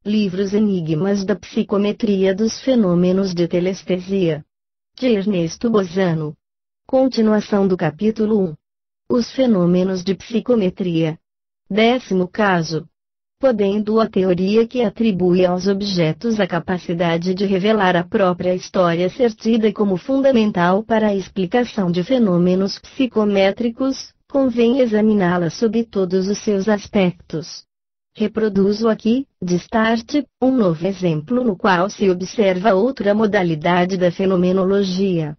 Livros Enigmas da Psicometria dos Fenômenos de Telestesia, de Ernesto Bozano. Continuação do capítulo 1. Os fenômenos de psicometria. 10º caso. Podendo a teoria que atribui aos objetos a capacidade de revelar a própria história ser tida como fundamental para a explicação de fenômenos psicométricos, convém examiná-la sob todos os seus aspectos. Reproduzo aqui, de start, um novo exemplo no qual se observa outra modalidade da fenomenologia.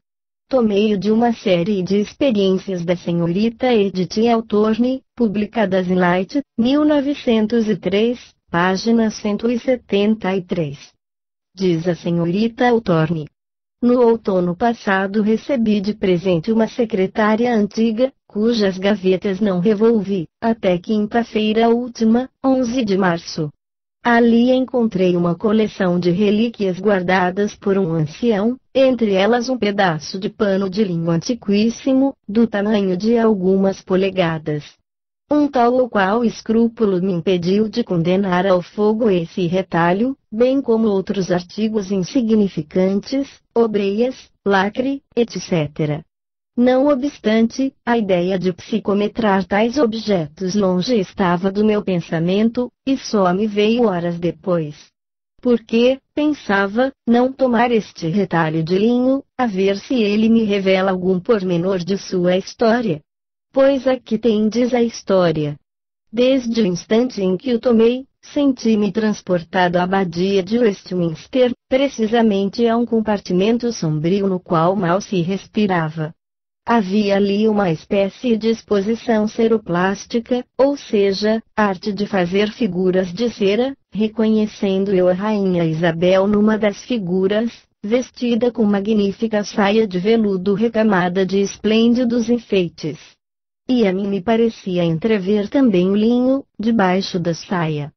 Tomei-o de uma série de experiências da senhorita Edith Altorne, publicadas em Light, 1903, página 173. Diz a senhorita Altorne. No outono passado recebi de presente uma secretária antiga, cujas gavetas não revolvi, até quinta-feira última, 11 de março. Ali encontrei uma coleção de relíquias guardadas por um ancião, entre elas um pedaço de pano de linho antiquíssimo, do tamanho de algumas polegadas. Um tal ou qual escrúpulo me impediu de condenar ao fogo esse retalho, bem como outros artigos insignificantes, obreias, lacre, etc. Não obstante, a ideia de psicometrar tais objetos longe estava do meu pensamento, e só me veio horas depois. Porque, pensava, não tomar este retalho de linho, a ver se ele me revela algum pormenor de sua história. Pois aqui tendes a história. Desde o instante em que o tomei, senti-me transportado à abadia de Westminster, precisamente a um compartimento sombrio no qual mal se respirava. Havia ali uma espécie de exposição ceroplástica, ou seja, arte de fazer figuras de cera, reconhecendo eu a Rainha Isabel numa das figuras, vestida com magnífica saia de veludo recamada de esplêndidos enfeites. E a mim me parecia entrever também o linho, debaixo da saia.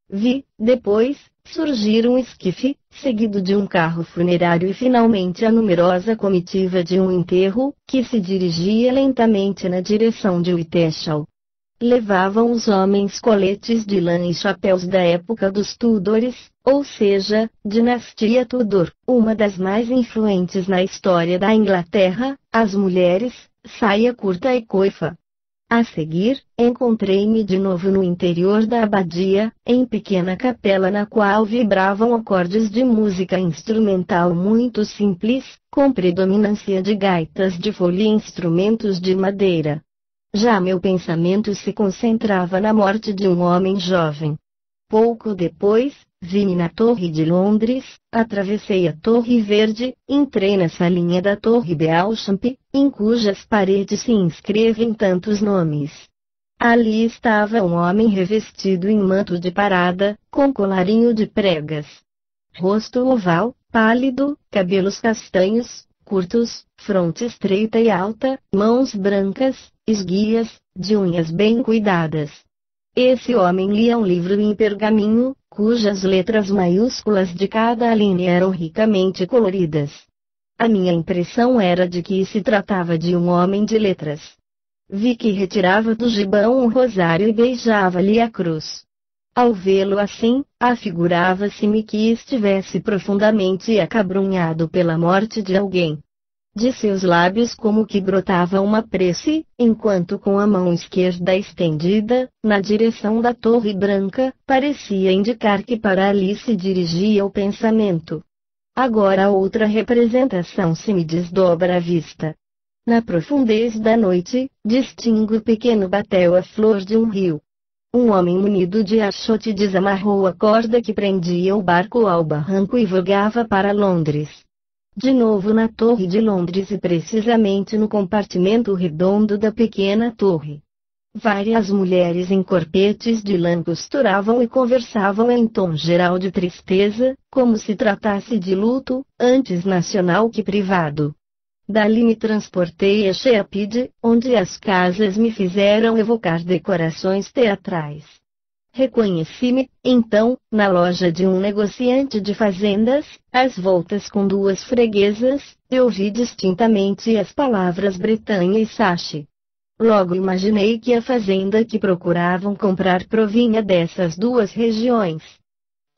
Vi, depois, surgir um esquife, seguido de um carro funerário e finalmente a numerosa comitiva de um enterro, que se dirigia lentamente na direção de Whitechapel. Levavam os homens coletes de lã e chapéus da época dos Tudores, ou seja, dinastia Tudor, uma das mais influentes na história da Inglaterra, as mulheres, saia curta e coifa. A seguir, encontrei-me de novo no interior da abadia, em pequena capela na qual vibravam acordes de música instrumental muito simples, com predominância de gaitas de folha e instrumentos de madeira. Já meu pensamento se concentrava na morte de um homem jovem. Pouco depois, vi-me na Torre de Londres, atravessei a Torre Verde, entrei na salinha da Torre Beauchamp, em cujas paredes se inscrevem tantos nomes. Ali estava um homem revestido em manto de parada, com colarinho de pregas. Rosto oval, pálido, cabelos castanhos, curtos, fronte estreita e alta, mãos brancas, esguias, de unhas bem cuidadas. Esse homem lia um livro em pergaminho, cujas letras maiúsculas de cada linha eram ricamente coloridas. A minha impressão era de que se tratava de um homem de letras. Vi que retirava do gibão um rosário e beijava-lhe a cruz. Ao vê-lo assim, afigurava-se-me que estivesse profundamente acabrunhado pela morte de alguém. De seus lábios como que brotava uma prece, enquanto com a mão esquerda estendida, na direção da Torre Branca, parecia indicar que para ali se dirigia o pensamento. Agora outra representação se me desdobra à vista. Na profundez da noite, distingo o pequeno batel à flor de um rio. Um homem munido de achote desamarrou a corda que prendia o barco ao barranco e vogava para Londres. De novo na Torre de Londres e precisamente no compartimento redondo da pequena torre. Várias mulheres em corpetes de lã costuravam e conversavam em tom geral de tristeza, como se tratasse de luto, antes nacional que privado. Dali me transportei a Shephead, onde as casas me fizeram evocar decorações teatrais. Reconheci-me, então, na loja de um negociante de fazendas, às voltas com duas freguesas, e ouvi distintamente as palavras Bretanha e Sache. Logo imaginei que a fazenda que procuravam comprar provinha dessas duas regiões.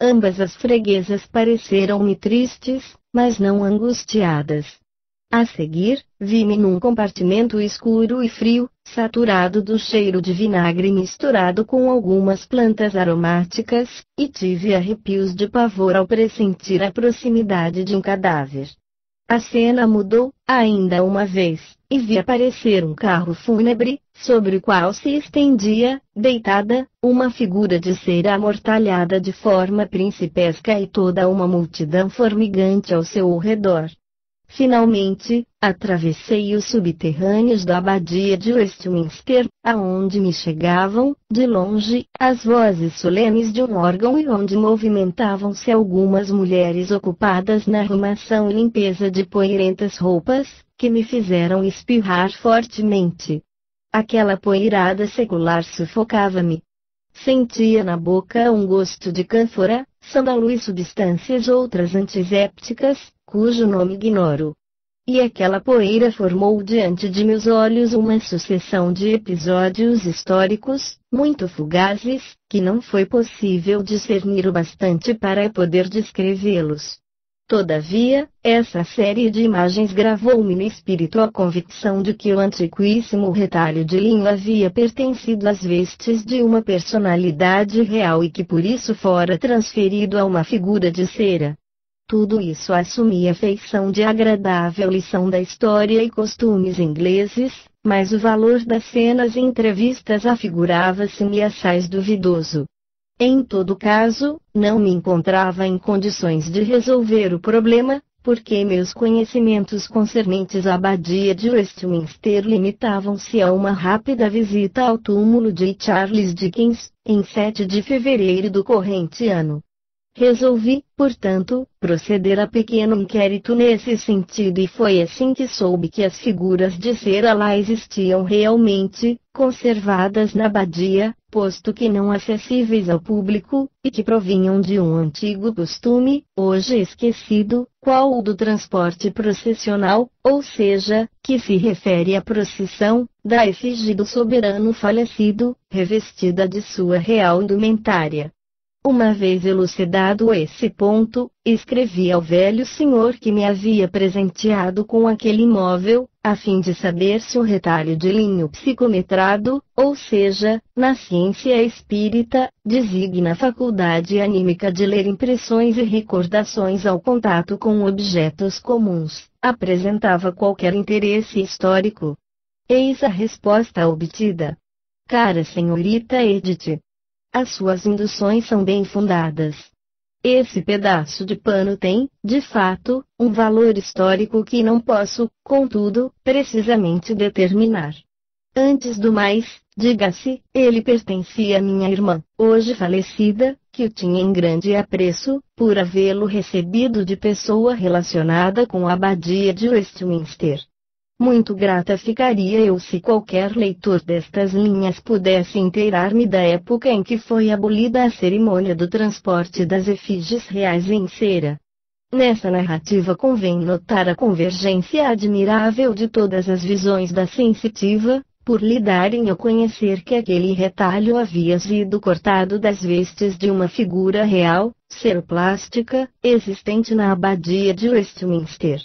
Ambas as freguesas pareceram-me tristes, mas não angustiadas. A seguir, vi-me num compartimento escuro e frio, saturado do cheiro de vinagre misturado com algumas plantas aromáticas, e tive arrepios de pavor ao pressentir a proximidade de um cadáver. A cena mudou, ainda uma vez, e vi aparecer um carro fúnebre, sobre o qual se estendia, deitada, uma figura de cera amortalhada de forma principesca e toda uma multidão formigante ao seu redor. Finalmente, atravessei os subterrâneos da abadia de Westminster, aonde me chegavam, de longe, as vozes solenes de um órgão e onde movimentavam-se algumas mulheres ocupadas na arrumação e limpeza de poeirentas roupas, que me fizeram espirrar fortemente. Aquela poeirada secular sufocava-me. Sentia na boca um gosto de cânfora, sândalo e substâncias outras antissépticas, cujo nome ignoro. E aquela poeira formou diante de meus olhos uma sucessão de episódios históricos, muito fugazes, que não foi possível discernir o bastante para poder descrevê-los. Todavia, essa série de imagens gravou-me no espírito a convicção de que o antiquíssimo retalho de linho havia pertencido às vestes de uma personalidade real e que por isso fora transferido a uma figura de cera. Tudo isso assumia feição de agradável lição da história e costumes ingleses, mas o valor das cenas entrevistas afigurava-se-me assaz duvidoso. Em todo caso, não me encontrava em condições de resolver o problema, porque meus conhecimentos concernentes à abadia de Westminster limitavam-se a uma rápida visita ao túmulo de Charles Dickens, em 7 de fevereiro do corrente ano. Resolvi, portanto, proceder a pequeno inquérito nesse sentido e foi assim que soube que as figuras de cera lá existiam realmente, conservadas na abadia, posto que não acessíveis ao público, e que provinham de um antigo costume, hoje esquecido, qual o do transporte processional, ou seja, que se refere à procissão, da efígie do soberano falecido, revestida de sua real indumentária. Uma vez elucidado esse ponto, escrevi ao velho senhor que me havia presenteado com aquele imóvel, a fim de saber se o retalho de linho psicometrado, ou seja, na ciência espírita, designa a faculdade anímica de ler impressões e recordações ao contato com objetos comuns, apresentava qualquer interesse histórico. Eis a resposta obtida. Cara senhorita Edith, as suas induções são bem fundadas. Esse pedaço de pano tem, de fato, um valor histórico que não posso, contudo, precisamente determinar. Antes do mais, diga-se, ele pertencia à minha irmã, hoje falecida, que o tinha em grande apreço, por havê-lo recebido de pessoa relacionada com a abadia de Westminster. Muito grata ficaria eu se qualquer leitor destas linhas pudesse inteirar-me da época em que foi abolida a cerimônia do transporte das efígies reais em cera. Nessa narrativa convém notar a convergência admirável de todas as visões da sensitiva, por lhe darem a conhecer que aquele retalho havia sido cortado das vestes de uma figura real, ceroplástica, existente na abadia de Westminster.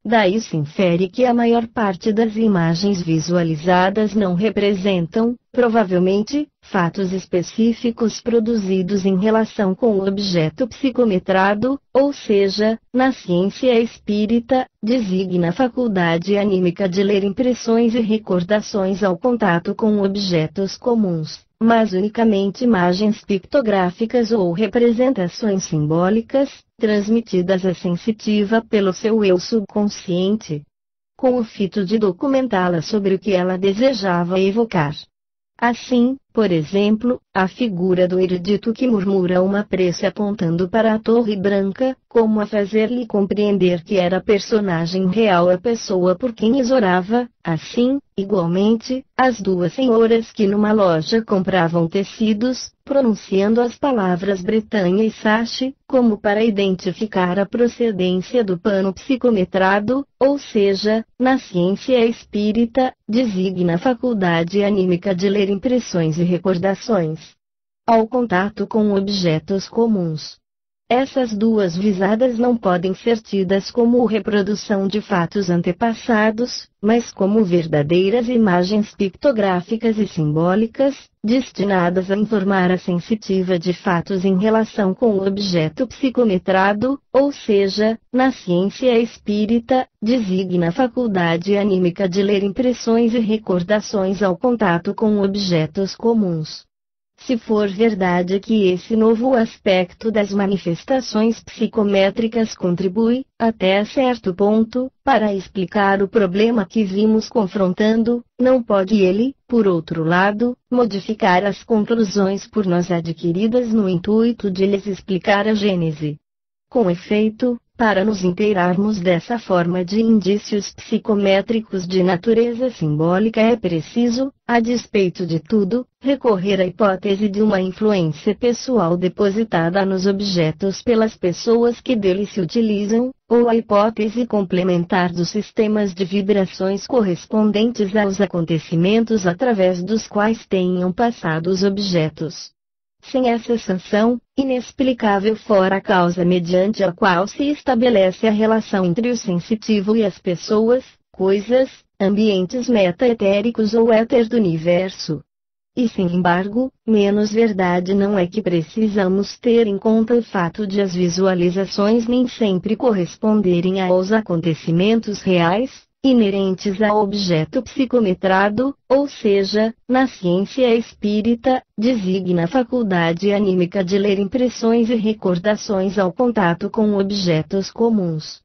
Daí se infere que a maior parte das imagens visualizadas não representam, provavelmente, fatos específicos produzidos em relação com o objeto psicometrado, ou seja, na ciência espírita, designa a faculdade anímica de ler impressões e recordações ao contato com objetos comuns, mas unicamente imagens pictográficas ou representações simbólicas, transmitidas à sensitiva pelo seu eu subconsciente, com o fito de documentá-la sobre o que ela desejava evocar. Assim, por exemplo, a figura do erudito que murmura uma prece apontando para a Torre Branca, como a fazer-lhe compreender que era personagem real a pessoa por quem exorava, assim, igualmente, as duas senhoras que numa loja compravam tecidos, pronunciando as palavras Bretanha e Sache, como para identificar a procedência do pano psicometrado, ou seja, na ciência espírita, designa a faculdade anímica de ler impressões e recordações ao contato com objetos comuns. Essas duas visadas não podem ser tidas como reprodução de fatos antepassados, mas como verdadeiras imagens pictográficas e simbólicas, destinadas a informar a sensitiva de fatos em relação com o objeto psicometrado, ou seja, na ciência espírita, designa a faculdade anímica de ler impressões e recordações ao contato com objetos comuns. Se for verdade que esse novo aspecto das manifestações psicométricas contribui, até certo ponto, para explicar o problema que vimos confrontando, não pode ele, por outro lado, modificar as conclusões por nós adquiridas no intuito de lhes explicar a gênese. Com efeito, para nos inteirarmos dessa forma de indícios psicométricos de natureza simbólica é preciso, a despeito de tudo, recorrer à hipótese de uma influência pessoal depositada nos objetos pelas pessoas que deles se utilizam, ou à hipótese complementar dos sistemas de vibrações correspondentes aos acontecimentos através dos quais tenham passado os objetos. Sem essa sanção, inexplicável fora a causa mediante a qual se estabelece a relação entre o sensitivo e as pessoas, coisas, ambientes meta-etéricos ou éter do universo. E sem embargo, menos verdade não é que precisamos ter em conta o fato de as visualizações nem sempre corresponderem aos acontecimentos reais, inerentes ao objeto psicometrado, ou seja, na ciência espírita, designa a faculdade anímica de ler impressões e recordações ao contato com objetos comuns.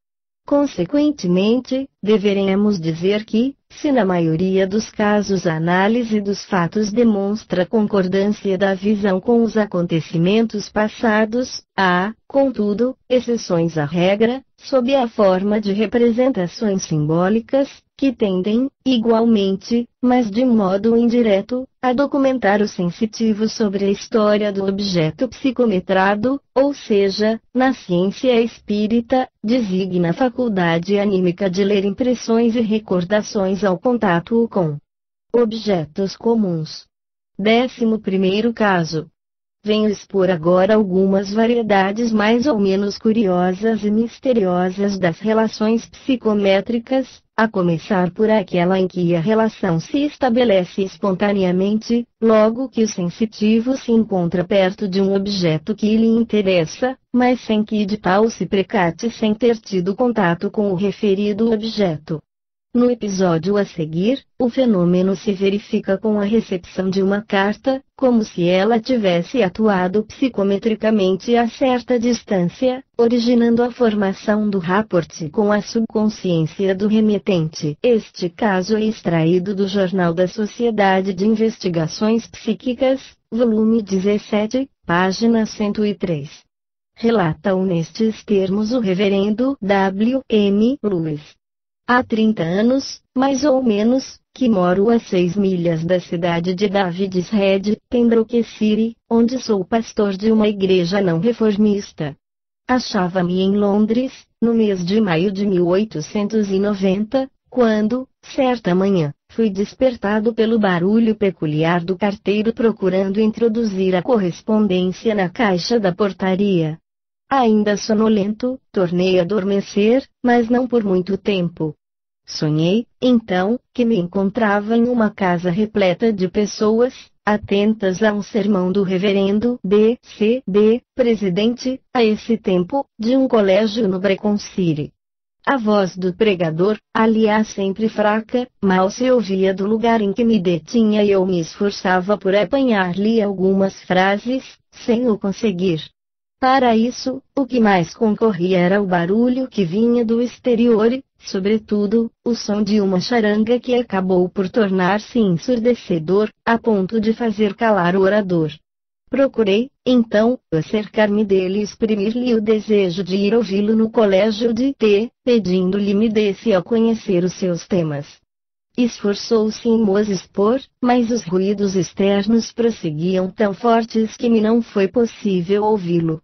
Consequentemente, deveremos dizer que, se na maioria dos casos a análise dos fatos demonstra concordância da visão com os acontecimentos passados, há, contudo, exceções à regra, sob a forma de representações simbólicas, que tendem, igualmente, mas de modo indireto, a documentar o sensitivo sobre a história do objeto psicometrado, ou seja, na ciência espírita, designa a faculdade anímica de ler impressões e recordações ao contato com objetos comuns. 11º caso. Venho expor agora algumas variedades mais ou menos curiosas e misteriosas das relações psicométricas, a começar por aquela em que a relação se estabelece espontaneamente, logo que o sensitivo se encontra perto de um objeto que lhe interessa, mas sem que de tal se precate sem ter tido contato com o referido objeto. No episódio a seguir, o fenômeno se verifica com a recepção de uma carta, como se ela tivesse atuado psicometricamente a certa distância, originando a formação do rapport com a subconsciência do remetente. Este caso é extraído do Jornal da Sociedade de Investigações Psíquicas, volume 17, página 103. Relata-o nestes termos o reverendo W. M. Lewis. Há 30 anos, mais ou menos, que moro a 6 milhas da cidade de David's Head, Pembroke City, onde sou pastor de uma igreja não reformista. Achava-me em Londres, no mês de maio de 1890, quando, certa manhã, fui despertado pelo barulho peculiar do carteiro procurando introduzir a correspondência na caixa da portaria. Ainda sonolento, tornei a adormecer, mas não por muito tempo. Sonhei, então, que me encontrava em uma casa repleta de pessoas, atentas a um sermão do reverendo D.C.D., presidente, a esse tempo, de um colégio no Brecon City. A voz do pregador, aliás sempre fraca, mal se ouvia do lugar em que me detinha e eu me esforçava por apanhar-lhe algumas frases, sem o conseguir. Para isso, o que mais concorria era o barulho que vinha do exterior e, sobretudo, o som de uma charanga que acabou por tornar-se ensurdecedor, a ponto de fazer calar o orador. Procurei, então, acercar-me dele e exprimir-lhe o desejo de ir ouvi-lo no colégio de T, pedindo-lhe me desse a conhecer os seus temas. Esforçou-se em me expor, mas os ruídos externos prosseguiam tão fortes que me não foi possível ouvi-lo.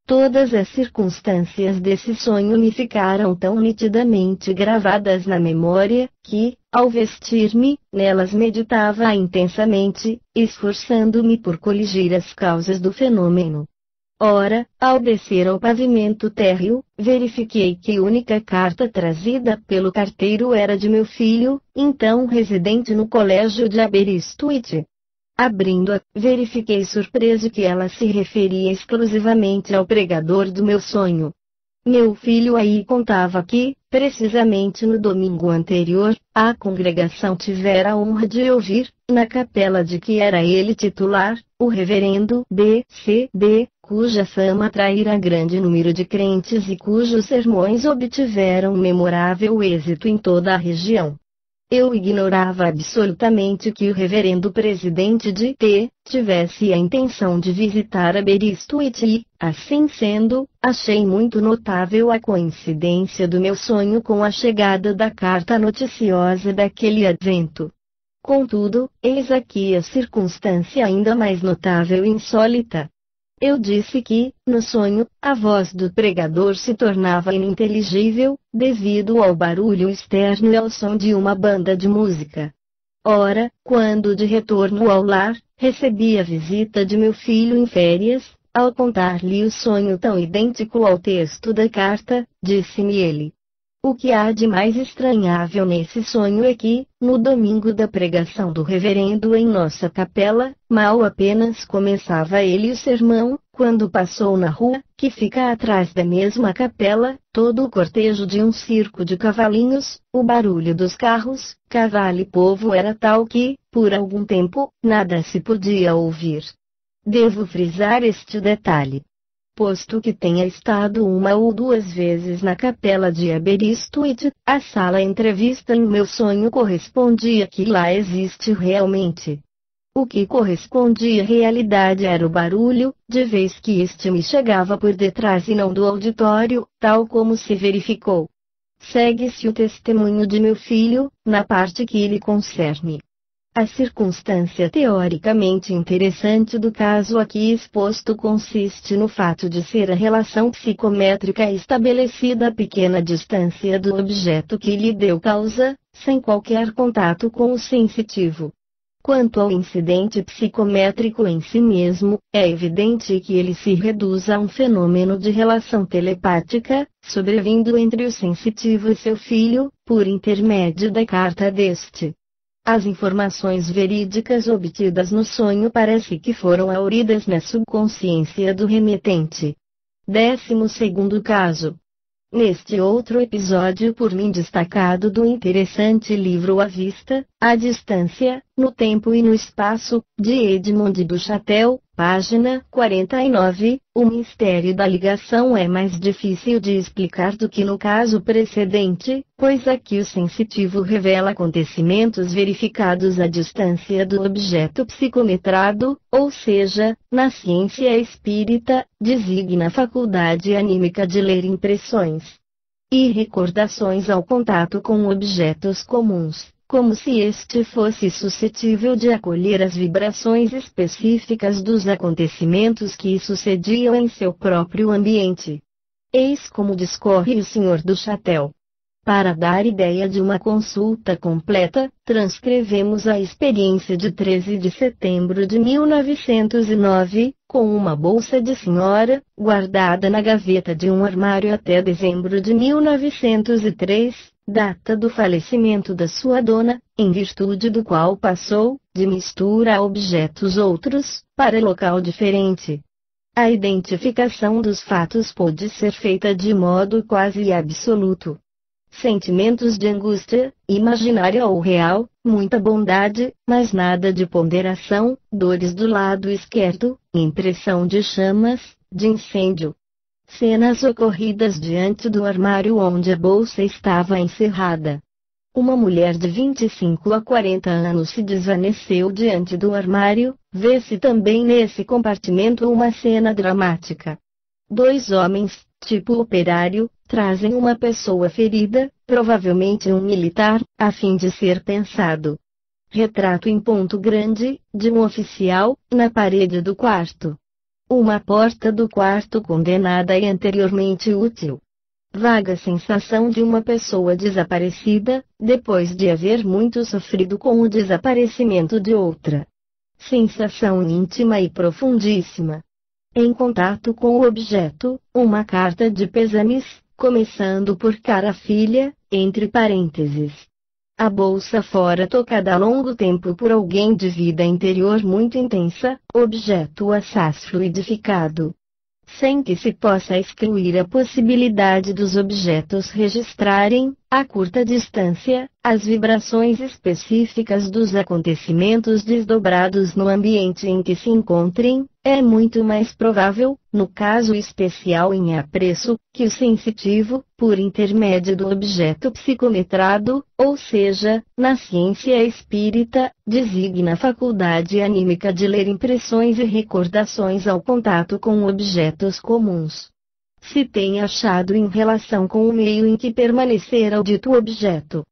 Todas as circunstâncias desse sonho me ficaram tão nitidamente gravadas na memória, que, ao vestir-me, nelas meditava intensamente, esforçando-me por coligir as causas do fenômeno. Ora, ao descer ao pavimento térreo, verifiquei que a única carta trazida pelo carteiro era de meu filho, então residente no colégio de Aberystwyth. Abrindo-a, verifiquei surpreso que ela se referia exclusivamente ao pregador do meu sonho. Meu filho aí contava que, precisamente no domingo anterior, a congregação tivera a honra de ouvir, na capela de que era ele titular, o reverendo B.C.D., cuja fama atraíra grande número de crentes e cujos sermões obtiveram memorável êxito em toda a região. Eu ignorava absolutamente que o reverendo presidente de T tivesse a intenção de visitar Aberystwyth e, assim sendo, achei muito notável a coincidência do meu sonho com a chegada da carta noticiosa daquele advento. Contudo, eis aqui a circunstância ainda mais notável e insólita. Eu disse que, no sonho, a voz do pregador se tornava ininteligível, devido ao barulho externo e ao som de uma banda de música. Ora, quando de retorno ao lar, recebi a visita de meu filho em férias, ao contar-lhe o sonho tão idêntico ao texto da carta, disse-me ele: o que há de mais estranhável nesse sonho é que, no domingo da pregação do reverendo em nossa capela, mal apenas começava ele o sermão, quando passou na rua, que fica atrás da mesma capela, todo o cortejo de um circo de cavalinhos, o barulho dos carros, cavalo e povo era tal que, por algum tempo, nada se podia ouvir. Devo frisar este detalhe. Posto que tenha estado uma ou duas vezes na capela de Aberystwyth, a sala entrevista em meu sonho correspondia que lá existe realmente. O que correspondia à realidade era o barulho, de vez que este me chegava por detrás e não do auditório, tal como se verificou. Segue-se o testemunho de meu filho, na parte que lhe concerne. A circunstância teoricamente interessante do caso aqui exposto consiste no fato de ser a relação psicométrica estabelecida a pequena distância do objeto que lhe deu causa, sem qualquer contato com o sensitivo. Quanto ao incidente psicométrico em si mesmo, é evidente que ele se reduz a um fenômeno de relação telepática, sobrevindo entre o sensitivo e seu filho, por intermédio da carta deste. As informações verídicas obtidas no sonho parece que foram auridas na subconsciência do remetente. 12º caso. Neste outro episódio por mim destacado do interessante livro À Vista, à Distância, no Tempo e no Espaço, de Edmond Duchatel, página 49, o mistério da ligação é mais difícil de explicar do que no caso precedente, pois aqui o sensitivo revela acontecimentos verificados à distância do objeto psicometrado, ou seja, na ciência espírita, designa a faculdade anímica de ler impressões e recordações ao contato com objetos comuns, como se este fosse suscetível de acolher as vibrações específicas dos acontecimentos que sucediam em seu próprio ambiente. Eis como discorre o Sr. Duchatel. Para dar ideia de uma consulta completa, transcrevemos a experiência de 13 de setembro de 1909, com uma bolsa de senhora, guardada na gaveta de um armário até dezembro de 1903, data do falecimento da sua dona, em virtude do qual passou, de mistura a objetos outros, para local diferente. A identificação dos fatos pôde ser feita de modo quase absoluto. Sentimentos de angústia, imaginária ou real, muita bondade, mas nada de ponderação, dores do lado esquerdo, impressão de chamas, de incêndio. Cenas ocorridas diante do armário onde a bolsa estava encerrada. Uma mulher de 25 a 40 anos se desvaneceu diante do armário, vê-se também nesse compartimento uma cena dramática. Dois homens, tipo operário, trazem uma pessoa ferida, provavelmente um militar, a fim de ser pensado. Retrato em ponto grande, de um oficial, na parede do quarto. Uma porta do quarto condenada e anteriormente útil. Vaga sensação de uma pessoa desaparecida, depois de haver muito sofrido com o desaparecimento de outra. Sensação íntima e profundíssima. Em contato com o objeto, uma carta de pêsames, começando por cara filha, entre parênteses. A bolsa fora tocada há longo tempo por alguém de vida interior muito intensa, objeto assaz fluidificado. Sem que se possa excluir a possibilidade dos objetos registrarem, a curta distância, as vibrações específicas dos acontecimentos desdobrados no ambiente em que se encontrem, é muito mais provável, no caso especial em apreço, que o sensitivo, por intermédio do objeto psicometrado, ou seja, na ciência espírita, designa a faculdade anímica de ler impressões e recordações ao contato com objetos comuns. Se tem achado em relação com o meio em que permanecera o dito objeto.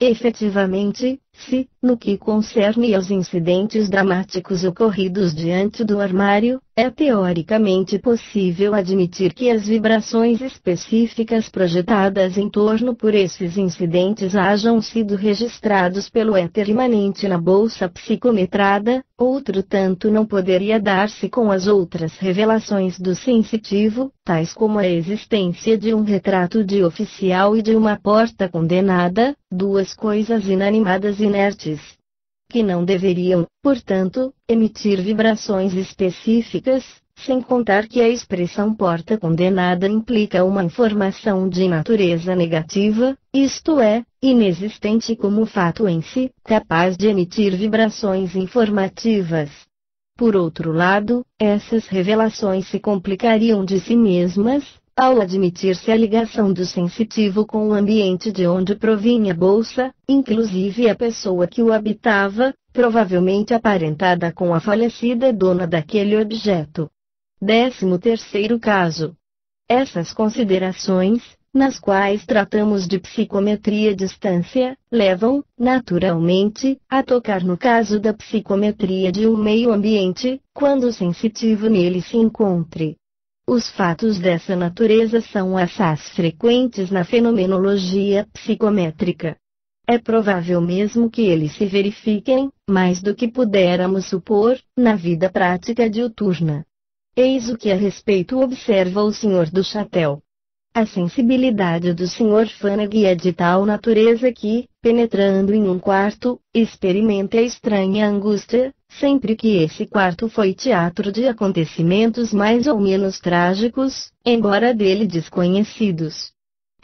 Efetivamente, se, no que concerne aos incidentes dramáticos ocorridos diante do armário, é teoricamente possível admitir que as vibrações específicas projetadas em torno por esses incidentes hajam sido registrados pelo éter imanente na bolsa psicometrada, outro tanto não poderia dar-se com as outras revelações do sensitivo, tais como a existência de um retrato de oficial e de uma porta condenada, duas coisas inanimadas inertes, que não deveriam, portanto, emitir vibrações específicas, sem contar que a expressão porta condenada implica uma informação de natureza negativa, isto é, inexistente como fato em si, capaz de emitir vibrações informativas. Por outro lado, essas revelações se complicariam de si mesmas, ao admitir-se a ligação do sensitivo com o ambiente de onde provinha a bolsa, inclusive a pessoa que o habitava, provavelmente aparentada com a falecida dona daquele objeto. 13º caso. Essas considerações, nas quais tratamos de psicometria distância, levam, naturalmente, a tocar no caso da psicometria de um meio ambiente, quando o sensitivo nele se encontre. Os fatos dessa natureza são assaz frequentes na fenomenologia psicométrica. É provável mesmo que eles se verifiquem, mais do que pudéramos supor, na vida prática diuturna. Eis o que a respeito observa o Sr. do Chapéu. A sensibilidade do Sr. Fanag é de tal natureza que, penetrando em um quarto, experimenta a estranha angústia, sempre que esse quarto foi teatro de acontecimentos mais ou menos trágicos, embora dele desconhecidos.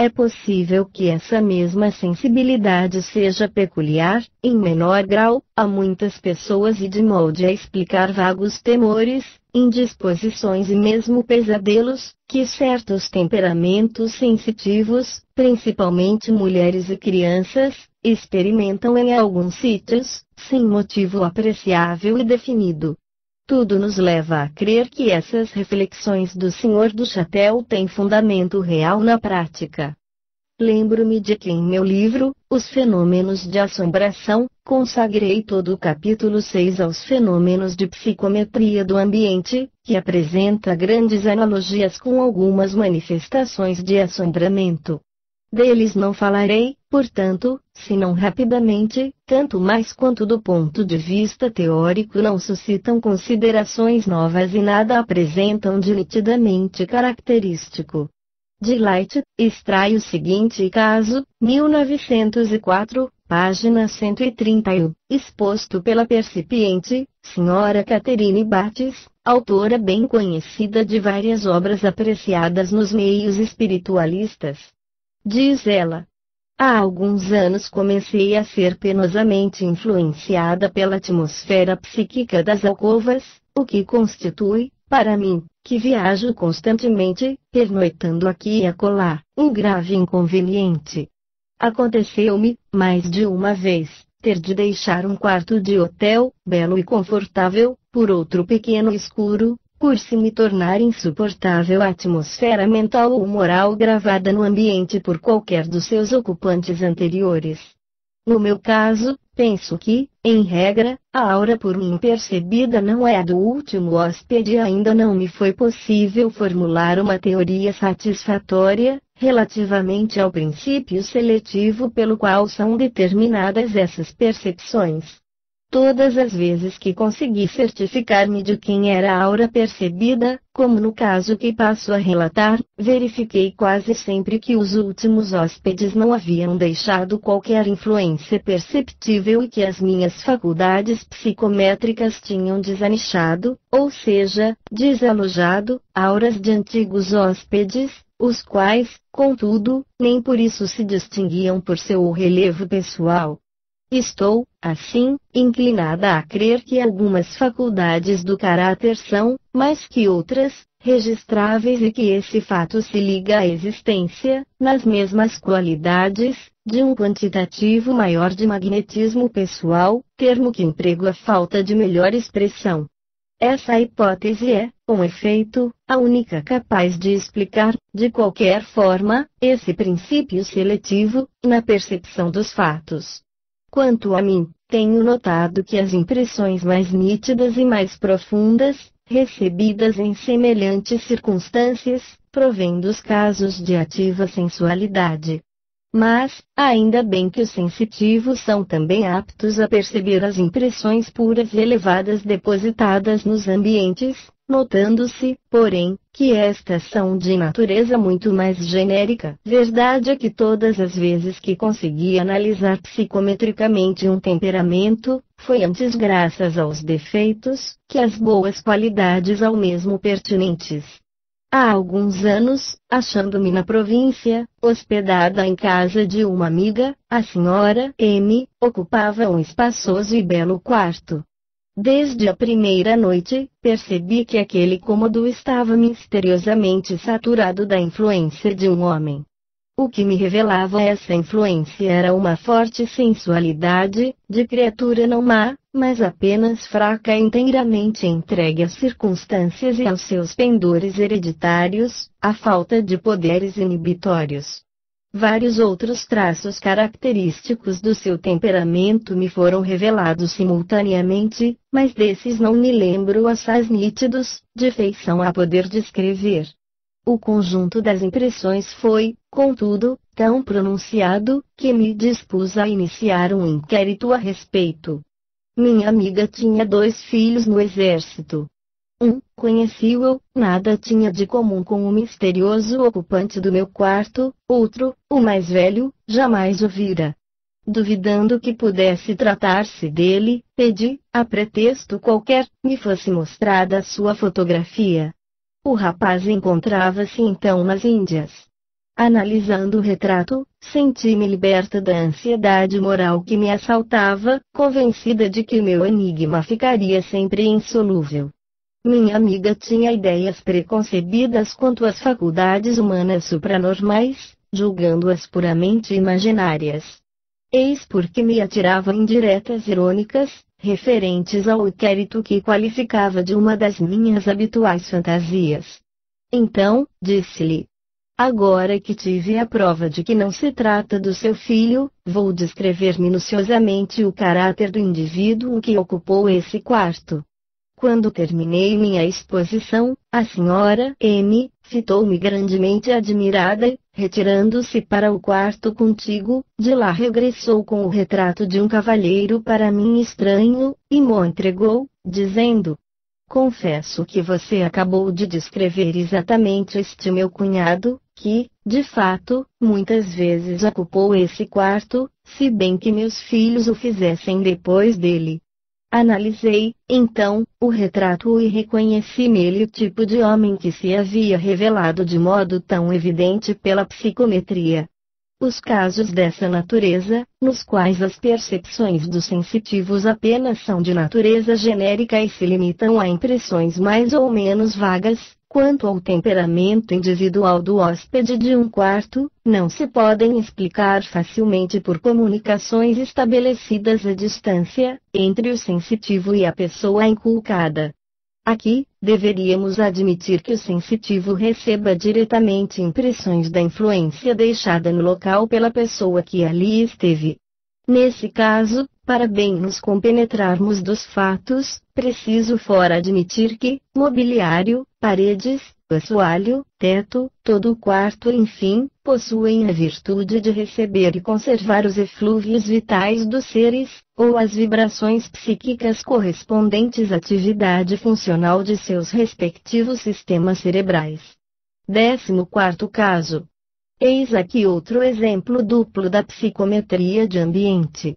É possível que essa mesma sensibilidade seja peculiar, em menor grau, a muitas pessoas e de molde a explicar vagos temores, indisposições e mesmo pesadelos, que certos temperamentos sensitivos, principalmente mulheres e crianças, experimentam em alguns sítios, sem motivo apreciável e definido. Tudo nos leva a crer que essas reflexões do Sr. do Chapéu têm fundamento real na prática. Lembro-me de que em meu livro, Os Fenômenos de Assombração, consagrei todo o capítulo 6 aos fenômenos de psicometria do ambiente, que apresenta grandes analogias com algumas manifestações de assombramento. Deles não falarei, portanto, senão rapidamente, tanto mais quanto do ponto de vista teórico não suscitam considerações novas e nada apresentam de nitidamente característico. De Light, extrai o seguinte caso, 1904, página 131, exposto pela percipiente, Sra. Catherine Bates, autora bem conhecida de várias obras apreciadas nos meios espiritualistas. Diz ela: há alguns anos comecei a ser penosamente influenciada pela atmosfera psíquica das alcovas, o que constitui, para mim, que viajo constantemente, pernoitando aqui e acolá, um grave inconveniente. Aconteceu-me, mais de uma vez, ter de deixar um quarto de hotel, belo e confortável, por outro pequeno e escuro, por se me tornar insuportável a atmosfera mental ou moral gravada no ambiente por qualquer dos seus ocupantes anteriores. No meu caso, penso que, em regra, a aura por mim percebida não é a do último hóspede e ainda não me foi possível formular uma teoria satisfatória, relativamente ao princípio seletivo pelo qual são determinadas essas percepções. Todas as vezes que consegui certificar-me de quem era a aura percebida, como no caso que passo a relatar, verifiquei quase sempre que os últimos hóspedes não haviam deixado qualquer influência perceptível e que as minhas faculdades psicométricas tinham desanichado, ou seja, desalojado, auras de antigos hóspedes, os quais, contudo, nem por isso se distinguiam por seu relevo pessoal. Estou, assim, inclinada a crer que algumas faculdades do caráter são, mais que outras, registráveis e que esse fato se liga à existência, nas mesmas qualidades, de um quantitativo maior de magnetismo pessoal, termo que emprego a falta de melhor expressão. Essa hipótese é, com efeito, a única capaz de explicar, de qualquer forma, esse princípio seletivo, na percepção dos fatos. Quanto a mim, tenho notado que as impressões mais nítidas e mais profundas, recebidas em semelhantes circunstâncias, provêm dos casos de ativa sensualidade. Mas, ainda bem que os sensitivos são também aptos a perceber as impressões puras e elevadas depositadas nos ambientes, notando-se, porém, que estas são de natureza muito mais genérica. Verdade é que todas as vezes que consegui analisar psicometricamente um temperamento, foi antes graças aos defeitos, que às boas qualidades ao mesmo pertinentes. Há alguns anos, achando-me na província, hospedada em casa de uma amiga, a senhora M. ocupava um espaçoso e belo quarto. Desde a primeira noite, percebi que aquele cômodo estava misteriosamente saturado da influência de um homem. O que me revelava essa influência era uma forte sensualidade, de criatura não má, mas apenas fraca e inteiramente entregue às circunstâncias e aos seus pendores hereditários, a falta de poderes inibitórios. Vários outros traços característicos do seu temperamento me foram revelados simultaneamente, mas desses não me lembro assaz nítidos, de feição a poder descrever. O conjunto das impressões foi, contudo, tão pronunciado, que me dispus a iniciar um inquérito a respeito. Minha amiga tinha 2 filhos no exército. Um, conheci-o, nada tinha de comum com o misterioso ocupante do meu quarto, outro, o mais velho, jamais o vira. Duvidando que pudesse tratar-se dele, pedi, a pretexto qualquer, me fosse mostrada a sua fotografia. O rapaz encontrava-se então nas Índias. Analisando o retrato, senti-me liberta da ansiedade moral que me assaltava, convencida de que meu enigma ficaria sempre insolúvel. Minha amiga tinha ideias preconcebidas quanto às faculdades humanas supranormais, julgando-as puramente imaginárias. Eis porque me atirava indiretas irônicas, referentes ao inquérito que qualificava de uma das minhas habituais fantasias. Então, disse-lhe: agora que tive a prova de que não se trata do seu filho, vou descrever minuciosamente o caráter do indivíduo que ocupou esse quarto. Quando terminei minha exposição, a senhora M. fitou-me grandemente admirada e, retirando-se para o quarto contigo, de lá regressou com o retrato de um cavalheiro para mim estranho, e mo entregou, dizendo: confesso que você acabou de descrever exatamente este meu cunhado, que, de fato, muitas vezes ocupou esse quarto, se bem que meus filhos o fizessem depois dele. Analisei, então, o retrato e reconheci nele o tipo de homem que se havia revelado de modo tão evidente pela psicometria. Os casos dessa natureza, nos quais as percepções dos sensitivos apenas são de natureza genérica e se limitam a impressões mais ou menos vagas, quanto ao temperamento individual do hóspede de um quarto, não se podem explicar facilmente por comunicações estabelecidas à distância, entre o sensitivo e a pessoa inculcada. Aqui, deveríamos admitir que o sensitivo receba diretamente impressões da influência deixada no local pela pessoa que ali esteve. Nesse caso, para bem nos compenetrarmos dos fatos, preciso fora admitir que, mobiliário, paredes, assoalho, teto, todo o quarto, enfim, possuem a virtude de receber e conservar os eflúvios vitais dos seres, ou as vibrações psíquicas correspondentes à atividade funcional de seus respectivos sistemas cerebrais. 14º caso. Eis aqui outro exemplo duplo da psicometria de ambiente.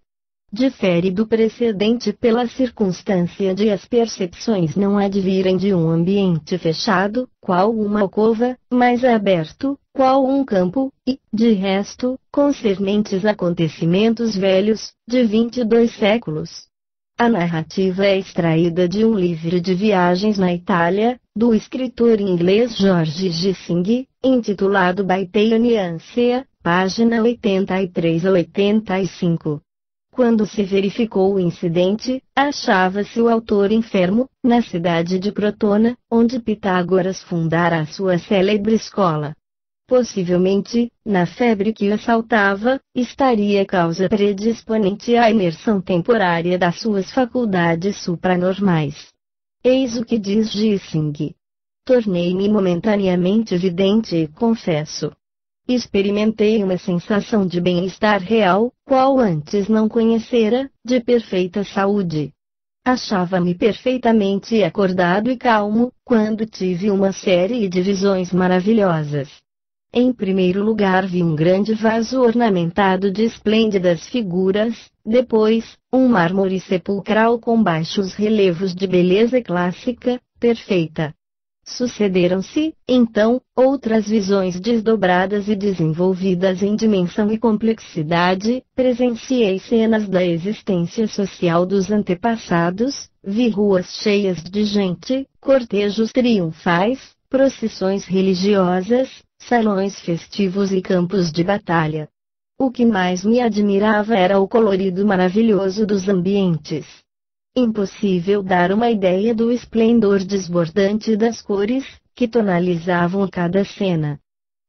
Difere do precedente pela circunstância de as percepções não advirem de um ambiente fechado, qual uma alcova, mas aberto, qual um campo, e, de resto, concernentes acontecimentos velhos, de 22 séculos. A narrativa é extraída de um livro de viagens na Itália, do escritor inglês George Gissing, intitulado Baitaniancea, página 83 a 85. Quando se verificou o incidente, achava-se o autor enfermo, na cidade de Crotona, onde Pitágoras fundara a sua célebre escola. Possivelmente, na febre que o assaltava, estaria causa predisponente à imersão temporária das suas faculdades supranormais. Eis o que diz Gissing. Tornei-me momentaneamente vidente e confesso. Experimentei uma sensação de bem-estar real, qual antes não conhecera, de perfeita saúde. Achava-me perfeitamente acordado e calmo, quando tive uma série de visões maravilhosas. Em primeiro lugar vi um grande vaso ornamentado de esplêndidas figuras, depois, um mármore sepulcral com baixos relevos de beleza clássica, perfeita. Sucederam-se, então, outras visões desdobradas e desenvolvidas em dimensão e complexidade, presenciei cenas da existência social dos antepassados, vi ruas cheias de gente, cortejos triunfais, procissões religiosas, salões festivos e campos de batalha. O que mais me admirava era o colorido maravilhoso dos ambientes. Impossível dar uma ideia do esplendor desbordante das cores, que tonalizavam cada cena.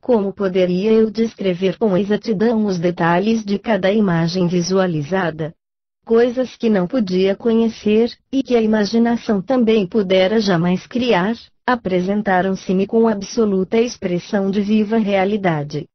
Como poderia eu descrever com exatidão os detalhes de cada imagem visualizada? Coisas que não podia conhecer, e que a imaginação também pudera jamais criar, apresentaram-se-me com absoluta expressão de viva realidade.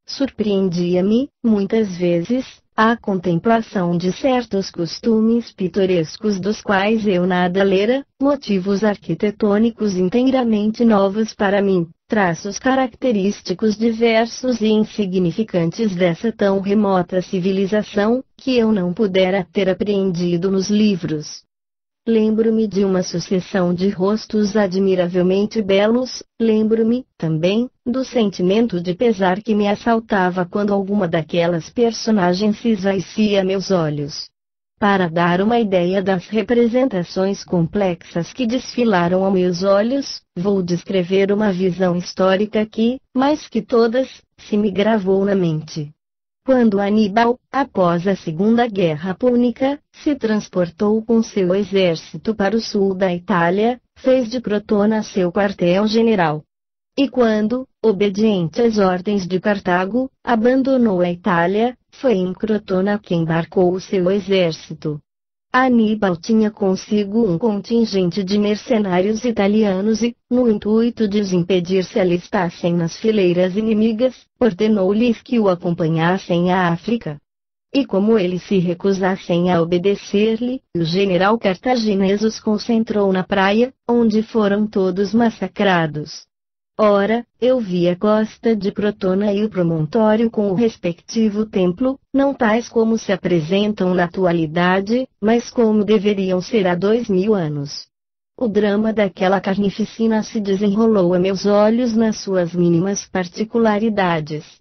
Surpreendia-me, muitas vezes, a contemplação de certos costumes pitorescos dos quais eu nada lera, motivos arquitetônicos inteiramente novos para mim, traços característicos diversos e insignificantes dessa tão remota civilização, que eu não pudera ter apreendido nos livros. Lembro-me de uma sucessão de rostos admiravelmente belos, lembro-me, também, do sentimento de pesar que me assaltava quando alguma daquelas personagens se esvaecia a meus olhos. Para dar uma ideia das representações complexas que desfilaram a meus olhos, vou descrever uma visão histórica que, mais que todas, se me gravou na mente. Quando Aníbal, após a Segunda Guerra Púnica, se transportou com seu exército para o sul da Itália, fez de Crotona seu quartel-general. E quando, obediente às ordens de Cartago, abandonou a Itália, foi em Crotona que embarcou o seu exército. Aníbal tinha consigo um contingente de mercenários italianos e, no intuito de os impedir se alistassem nas fileiras inimigas, ordenou-lhes que o acompanhassem à África. E como eles se recusassem a obedecer-lhe, o general cartaginês os concentrou na praia, onde foram todos massacrados. Ora, eu vi a costa de Crotona e o promontório com o respectivo templo, não tais como se apresentam na atualidade, mas como deveriam ser há 2000 anos. O drama daquela carnificina se desenrolou a meus olhos nas suas mínimas particularidades.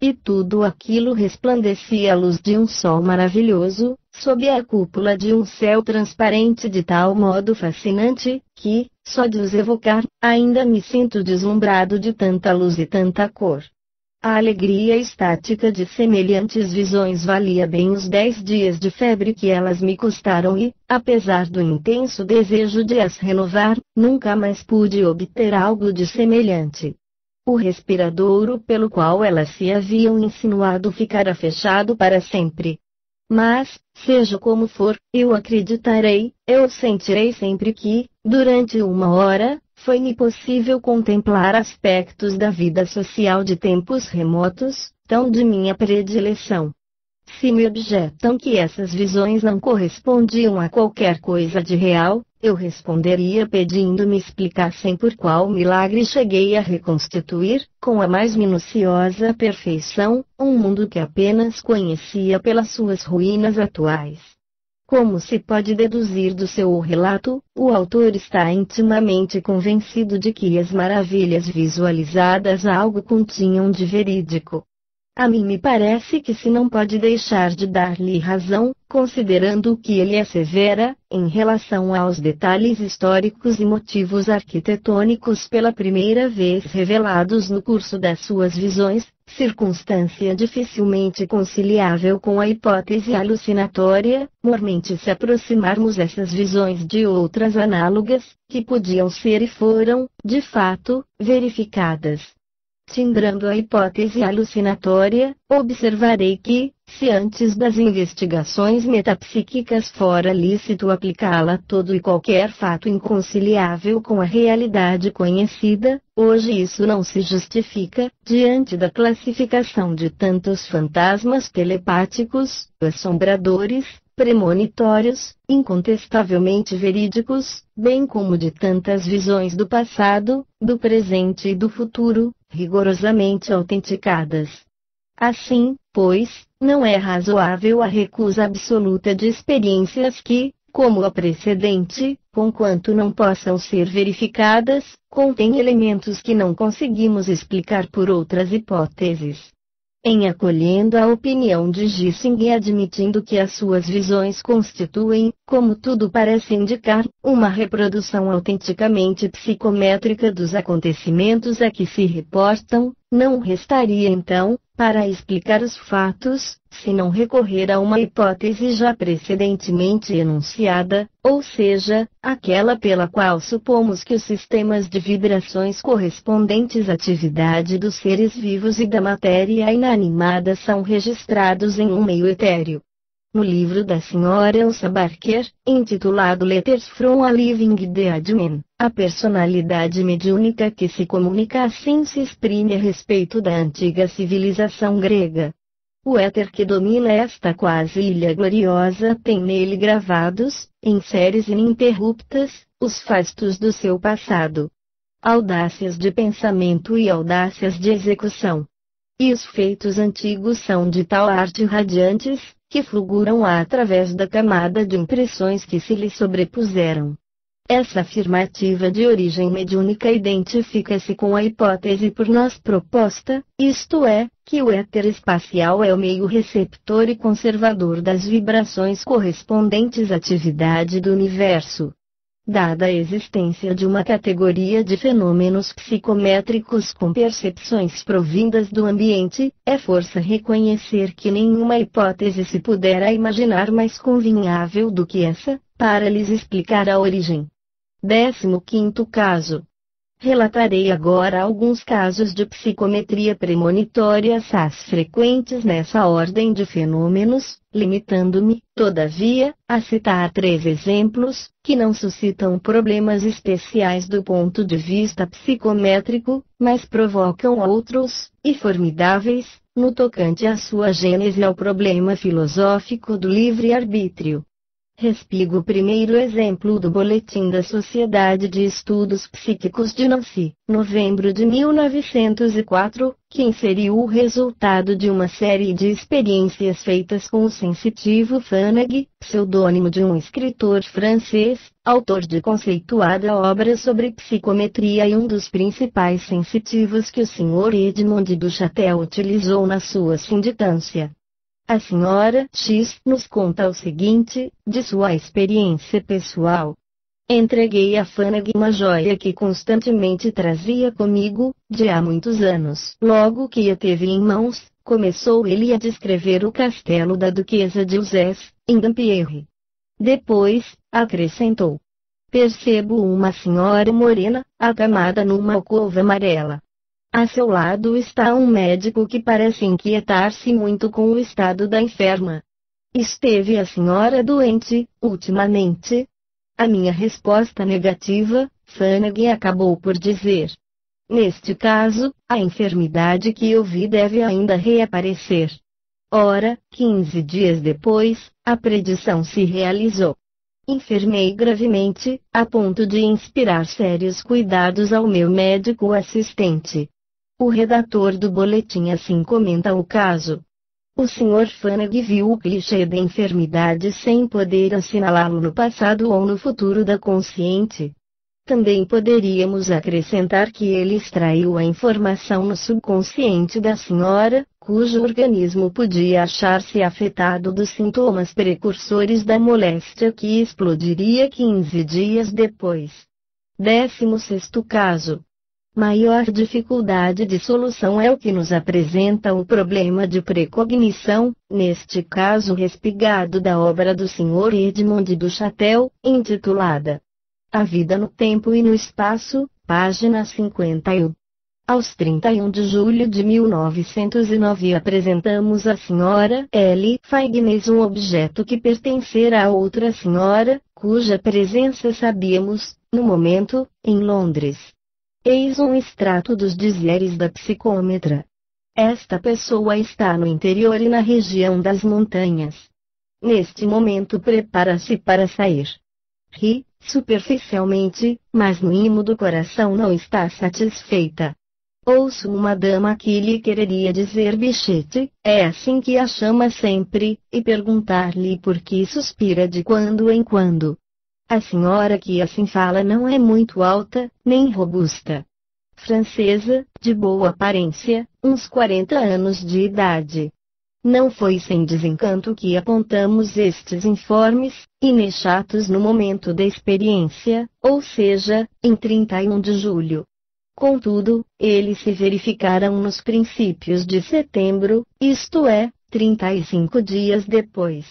E tudo aquilo resplandecia à luz de um sol maravilhoso, sob a cúpula de um céu transparente de tal modo fascinante, que, só de os evocar, ainda me sinto deslumbrado de tanta luz e tanta cor. A alegria estática de semelhantes visões valia bem os 10 dias de febre que elas me custaram e, apesar do intenso desejo de as renovar, nunca mais pude obter algo de semelhante. O respiradouro pelo qual elas se haviam insinuado ficara fechado para sempre. Mas, seja como for, eu acreditarei, eu sentirei sempre que, durante uma hora, foi-me possível contemplar aspectos da vida social de tempos remotos, tão de minha predileção. Se me objetam que essas visões não correspondiam a qualquer coisa de real, eu responderia pedindo-me explicassem por qual milagre cheguei a reconstituir, com a mais minuciosa perfeição, um mundo que apenas conhecia pelas suas ruínas atuais. Como se pode deduzir do seu relato, o autor está intimamente convencido de que as maravilhas visualizadas algo continham de verídico. A mim me parece que se não pode deixar de dar-lhe razão, considerando que ele assevera, em relação aos detalhes históricos e motivos arquitetônicos pela primeira vez revelados no curso das suas visões, circunstância dificilmente conciliável com a hipótese alucinatória, mormente se aproximarmos essas visões de outras análogas, que podiam ser e foram, de fato, verificadas. Timbrando a hipótese alucinatória, observarei que, se antes das investigações metapsíquicas fora lícito aplicá-la a todo e qualquer fato inconciliável com a realidade conhecida, hoje isso não se justifica, diante da classificação de tantos fantasmas telepáticos, assombradores, premonitórios, incontestavelmente verídicos, bem como de tantas visões do passado, do presente e do futuro, rigorosamente autenticadas. Assim, pois, não é razoável a recusa absoluta de experiências que, como a precedente, conquanto não possam ser verificadas, contêm elementos que não conseguimos explicar por outras hipóteses. Em acolhendo a opinião de Gissing e admitindo que as suas visões constituem, como tudo parece indicar, uma reprodução autenticamente psicométrica dos acontecimentos a que se reportam, não restaria então, para explicar os fatos, se não recorrer a uma hipótese já precedentemente enunciada, ou seja, aquela pela qual supomos que os sistemas de vibrações correspondentes à atividade dos seres vivos e da matéria inanimada são registrados em um meio etéreo. No livro da Sra. Elsa Barker, intitulado Letters from a Living Dead Man, a personalidade mediúnica que se comunica assim se exprime a respeito da antiga civilização grega. O éter que domina esta quase ilha gloriosa tem nele gravados, em séries ininterruptas, os fastos do seu passado. Audácias de pensamento e audácias de execução. E os feitos antigos são de tal arte radiantes, que fulguram através da camada de impressões que se lhe sobrepuseram. Essa afirmativa de origem mediúnica identifica-se com a hipótese por nós proposta, isto é, que o éter espacial é o meio receptor e conservador das vibrações correspondentes à atividade do universo. Dada a existência de uma categoria de fenômenos psicométricos com percepções provindas do ambiente, é força reconhecer que nenhuma hipótese se pudera imaginar mais convinhável do que essa, para lhes explicar a origem. 15º caso. Relatarei agora alguns casos de psicometria premonitória assaz frequentes nessa ordem de fenômenos, limitando-me, todavia, a citar 3 exemplos, que não suscitam problemas especiais do ponto de vista psicométrico, mas provocam outros, e formidáveis, no tocante à sua gênese ao problema filosófico do livre-arbítrio. Respigo o primeiro exemplo do Boletim da Sociedade de Estudos Psíquicos de Nancy, novembro de 1904, que inseriu o resultado de uma série de experiências feitas com o sensitivo Fanag, pseudônimo de um escritor francês, autor de conceituada obra sobre psicometria e um dos principais sensitivos que o Sr. Edmond Duchatel utilizou na sua sindicância. A senhora X nos conta o seguinte, de sua experiência pessoal. Entreguei a Fanag uma joia que constantemente trazia comigo, de há muitos anos. Logo que a teve em mãos, começou ele a descrever o castelo da Duquesa de Uzès, em Dampierre. Depois, acrescentou. Percebo uma senhora morena, acamada numa alcova amarela. A seu lado está um médico que parece inquietar-se muito com o estado da enferma. Esteve a senhora doente, ultimamente? A minha resposta negativa Fanning acabou por dizer. Neste caso, a enfermidade que eu vi deve ainda reaparecer. Ora, 15 dias depois, a predição se realizou. Enfermei gravemente, a ponto de inspirar sérios cuidados ao meu médico assistente. O redator do boletim assim comenta o caso. O Sr. Fanning viu o clichê da enfermidade sem poder assinalá-lo no passado ou no futuro da consciente. Também poderíamos acrescentar que ele extraiu a informação no subconsciente da senhora, cujo organismo podia achar-se afetado dos sintomas precursores da moléstia que explodiria 15 dias depois. 16º caso. Maior dificuldade de solução é o que nos apresenta o problema de precognição, neste caso respigado da obra do Sr. Edmond Duchatel, intitulada A Vida no Tempo e no Espaço, página 51. Aos 31 de julho de 1909 apresentamos à Sra. L. Fagnes um objeto que pertencera a outra senhora, cuja presença sabíamos, no momento, em Londres. Eis um extrato dos dizeres da psicômetra. Esta pessoa está no interior e na região das montanhas. Neste momento prepara-se para sair. Ri, superficialmente, mas no íntimo do coração não está satisfeita. Ouço uma dama que lhe quereria dizer bichete, é assim que a chama sempre, e perguntar-lhe por que suspira de quando em quando. A senhora que assim fala não é muito alta, nem robusta. Francesa, de boa aparência, uns 40 anos de idade. Não foi sem desencanto que apontamos estes informes, inexatos no momento da experiência, ou seja, em 31 de julho. Contudo, eles se verificaram nos princípios de setembro, isto é, 35 dias depois.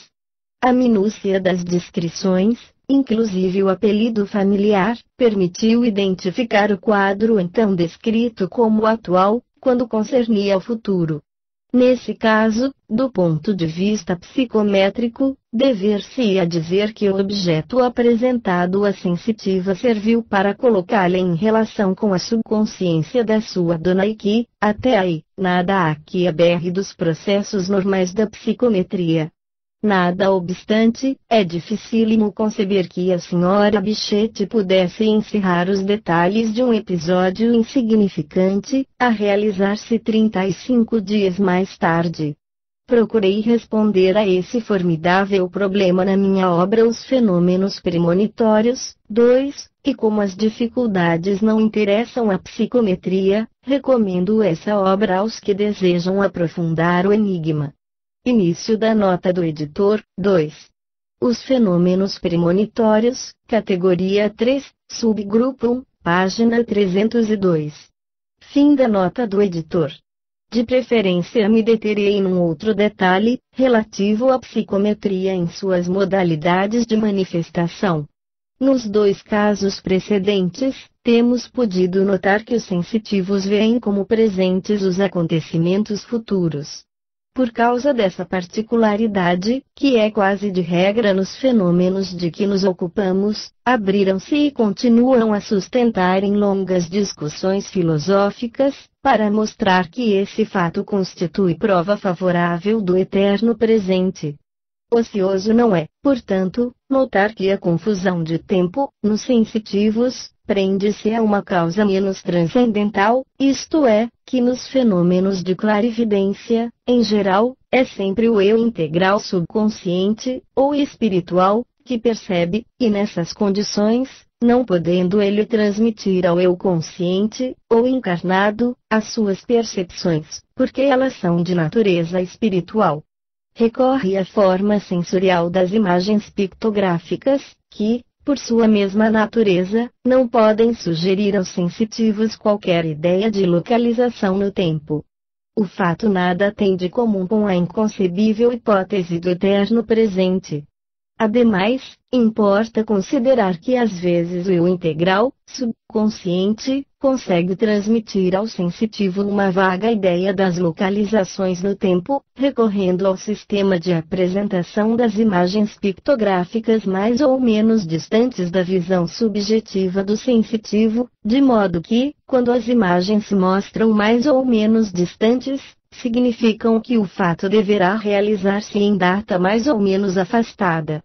A minúcia das descrições, inclusive o apelido familiar, permitiu identificar o quadro então descrito como atual, quando concernia ao futuro. Nesse caso, do ponto de vista psicométrico, dever-se-ia dizer que o objeto apresentado à sensitiva serviu para colocá-la em relação com a subconsciência da sua dona e que, até aí, nada há que aberre dos processos normais da psicometria. Nada obstante, é dificílimo conceber que a senhora Bichette pudesse encerrar os detalhes de um episódio insignificante, a realizar-se 35 dias mais tarde. Procurei responder a esse formidável problema na minha obra Os Fenômenos Premonitórios, 2, e como as dificuldades não interessam a psicometria, recomendo essa obra aos que desejam aprofundar o enigma. Início da nota do editor, 2. Os Fenômenos Premonitórios, categoria 3, subgrupo 1, página 302. Fim da nota do editor. De preferência me deterei num outro detalhe, relativo à psicometria em suas modalidades de manifestação. Nos dois casos precedentes, temos podido notar que os sensitivos veem como presentes os acontecimentos futuros. Por causa dessa particularidade, que é quase de regra nos fenômenos de que nos ocupamos, abriram-se e continuam a sustentarem longas discussões filosóficas, para mostrar que esse fato constitui prova favorável do eterno presente. Ocioso não é, portanto, notar que a confusão de tempo, nos sensitivos, prende-se a uma causa menos transcendental, isto é, que nos fenômenos de clarividência, em geral, é sempre o eu integral subconsciente, ou espiritual, que percebe, e nessas condições, não podendo ele transmitir ao eu consciente, ou encarnado, as suas percepções, porque elas são de natureza espiritual. Recorre à forma sensorial das imagens pictográficas, que, por sua mesma natureza, não podem sugerir aos sensitivos qualquer ideia de localização no tempo. O fato nada tem de comum com a inconcebível hipótese do eterno presente. Ademais, importa considerar que às vezes o eu integral, subconsciente, consegue transmitir ao sensitivo uma vaga ideia das localizações no tempo, recorrendo ao sistema de apresentação das imagens pictográficas mais ou menos distantes da visão subjetiva do sensitivo, de modo que, quando as imagens se mostram mais ou menos distantes, significam que o fato deverá realizar-se em data mais ou menos afastada.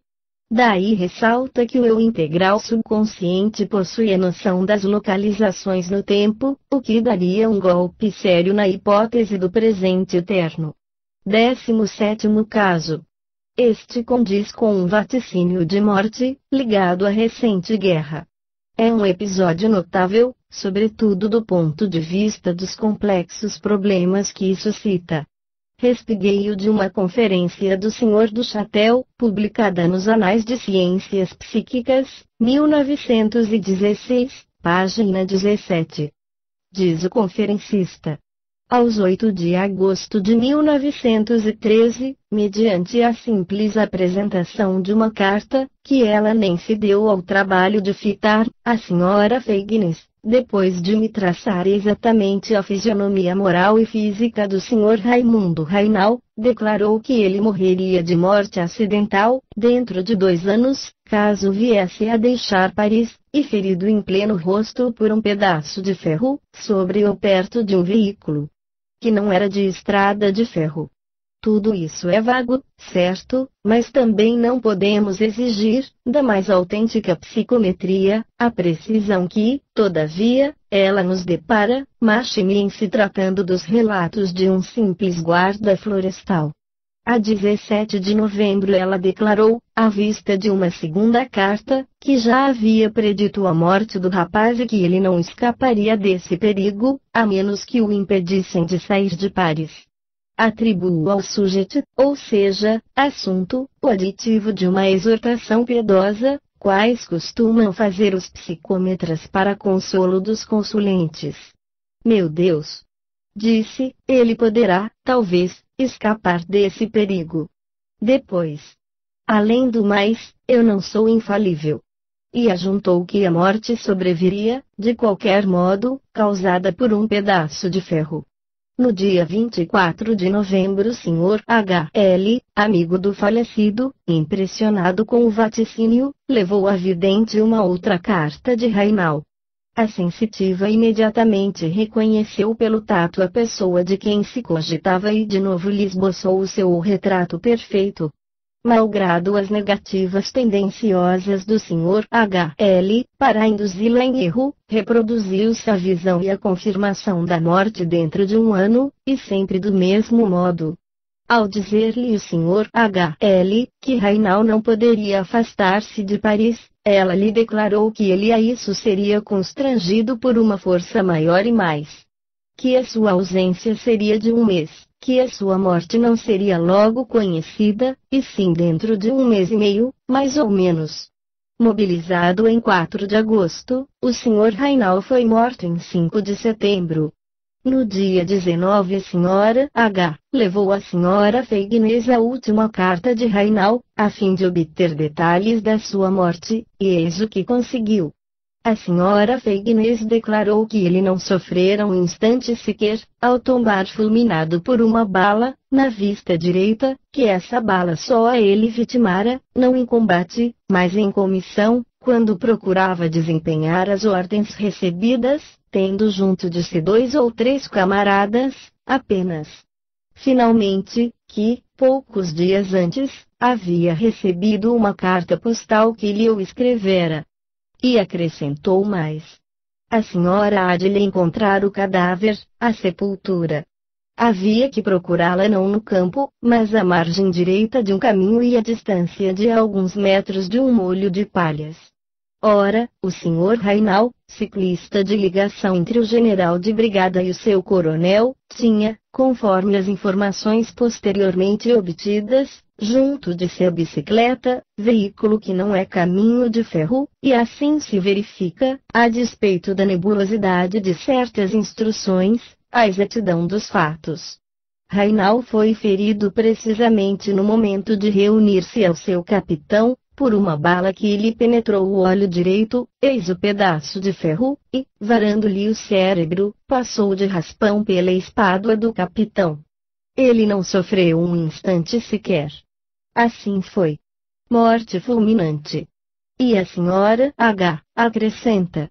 Daí ressalta que o eu integral subconsciente possui a noção das localizações no tempo, o que daria um golpe sério na hipótese do presente eterno. 17º caso. Este condiz com um vaticínio de morte, ligado à recente guerra. É um episódio notável, sobretudo do ponto de vista dos complexos problemas que suscita. Respiguei-o de uma conferência do Sr. du Chatel, publicada nos Anais de Ciências Psíquicas, 1916, página 17. Diz o conferencista. Aos 8 de agosto de 1913, mediante a simples apresentação de uma carta, que ela nem se deu ao trabalho de fitar, a Sra. Feignis, depois de me traçar exatamente a fisionomia moral e física do Sr. Raimundo Rainal, declarou que ele morreria de morte acidental, dentro de 2 anos, caso viesse a deixar Paris, e ferido em pleno rosto por um pedaço de ferro, sobre ou perto de um veículo que não era de estrada de ferro. Tudo isso é vago, certo, mas também não podemos exigir, da mais autêntica psicometria, a precisão que, todavia, ela nos depara, maxime em se tratando dos relatos de um simples guarda florestal. A 17 de novembro ela declarou, à vista de uma segunda carta, que já havia predito a morte do rapaz e que ele não escaparia desse perigo, a menos que o impedissem de sair de Paris. Atribuo ao sujeito, ou seja, assunto, o aditivo de uma exortação piedosa, quais costumam fazer os psicômetras para consolo dos consulentes. Meu Deus! Disse, ele poderá, talvez, escapar desse perigo. Depois. Além do mais, eu não sou infalível. E ajuntou que a morte sobreviria, de qualquer modo, causada por um pedaço de ferro. No dia 24 de novembro, o Sr. H.L., amigo do falecido, impressionado com o vaticínio, levou à vidente uma outra carta de Rainal. A sensitiva imediatamente reconheceu pelo tato a pessoa de quem se cogitava e de novo lhe esboçou o seu retrato perfeito. Malgrado as negativas tendenciosas do Sr. H.L., para induzi-la em erro, reproduziu-se a visão e a confirmação da morte dentro de 1 ano, e sempre do mesmo modo. Ao dizer-lhe o Sr. H.L. que Rainal não poderia afastar-se de Paris, ela lhe declarou que ele a isso seria constrangido por uma força maior e mais. Que a sua ausência seria de 1 mês, que a sua morte não seria logo conhecida, e sim dentro de 1 mês e meio, mais ou menos. Mobilizado em 4 de agosto, o Sr. Rainal foi morto em 5 de setembro. No dia 19 a Sra. H. levou à Sra. Feignis a última carta de Rainal, a fim de obter detalhes da sua morte, e eis o que conseguiu. A Sra. Feignis declarou que ele não sofrera um instante sequer, ao tombar fulminado por uma bala, na vista direita, que essa bala só a ele vitimara, não em combate, mas em comissão, quando procurava desempenhar as ordens recebidas, tendo junto de si 2 ou 3 camaradas, apenas. Finalmente, que, poucos dias antes, havia recebido uma carta postal que lhe o escrevera. E acrescentou mais. A senhora há de lhe encontrar o cadáver, a sepultura. Havia que procurá-la não no campo, mas à margem direita de um caminho e à distância de alguns metros de um molho de palhas. Ora, o Sr. Rainal, ciclista de ligação entre o general de brigada e o seu coronel, tinha, conforme as informações posteriormente obtidas, junto de sua bicicleta, veículo que não é caminho de ferro, e assim se verifica, a despeito da nebulosidade de certas instruções, a exatidão dos fatos. Rainal foi ferido precisamente no momento de reunir-se ao seu capitão, por uma bala que lhe penetrou o olho direito, eis o pedaço de ferro, e, varando-lhe o cérebro, passou de raspão pela espádua do capitão. Ele não sofreu um instante sequer. Assim foi. Morte fulminante. E a senhora H. acrescenta: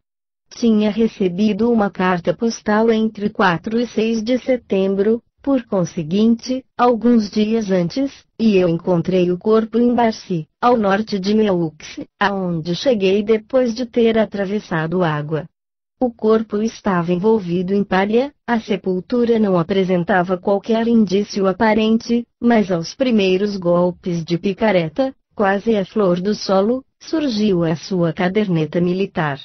tinha recebido uma carta postal entre 4 e 6 de setembro, por conseguinte, alguns dias antes, e eu encontrei o corpo em Barcy, ao norte de Meaux, aonde cheguei depois de ter atravessado água. O corpo estava envolvido em palha, a sepultura não apresentava qualquer indício aparente, mas aos primeiros golpes de picareta, quase à flor do solo, surgiu a sua caderneta militar.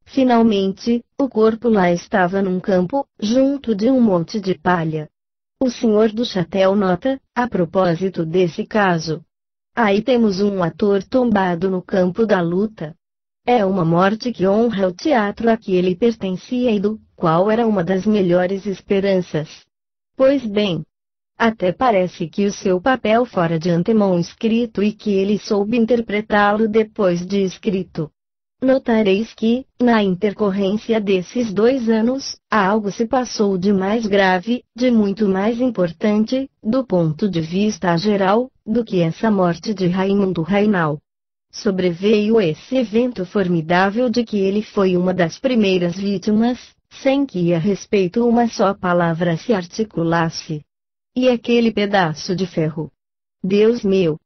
Finalmente, o corpo lá estava num campo, junto de um monte de palha. O senhor do Châtel nota, a propósito desse caso: aí temos um ator tombado no campo da luta. É uma morte que honra o teatro a que ele pertencia e do qual era uma das melhores esperanças. Pois bem, até parece que o seu papel fora de antemão escrito e que ele soube interpretá-lo depois de escrito. Notareis que, na intercorrência desses 2 anos, algo se passou de mais grave, de muito mais importante, do ponto de vista geral, do que essa morte de Raimundo Rainal. Sobreveio esse evento formidável de que ele foi uma das primeiras vítimas, sem que a respeito uma só palavra se articulasse. E aquele pedaço de ferro? Deus meu!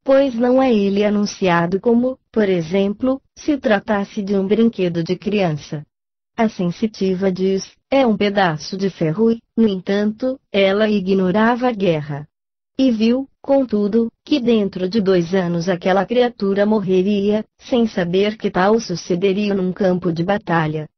Pois não é ele anunciado como, por exemplo, se tratasse de um brinquedo de criança. A sensitiva diz, é um pedaço de ferro e, no entanto, ela ignorava a guerra. E viu, contudo, que dentro de 2 anos aquela criatura morreria, sem saber que tal sucederia num campo de batalha.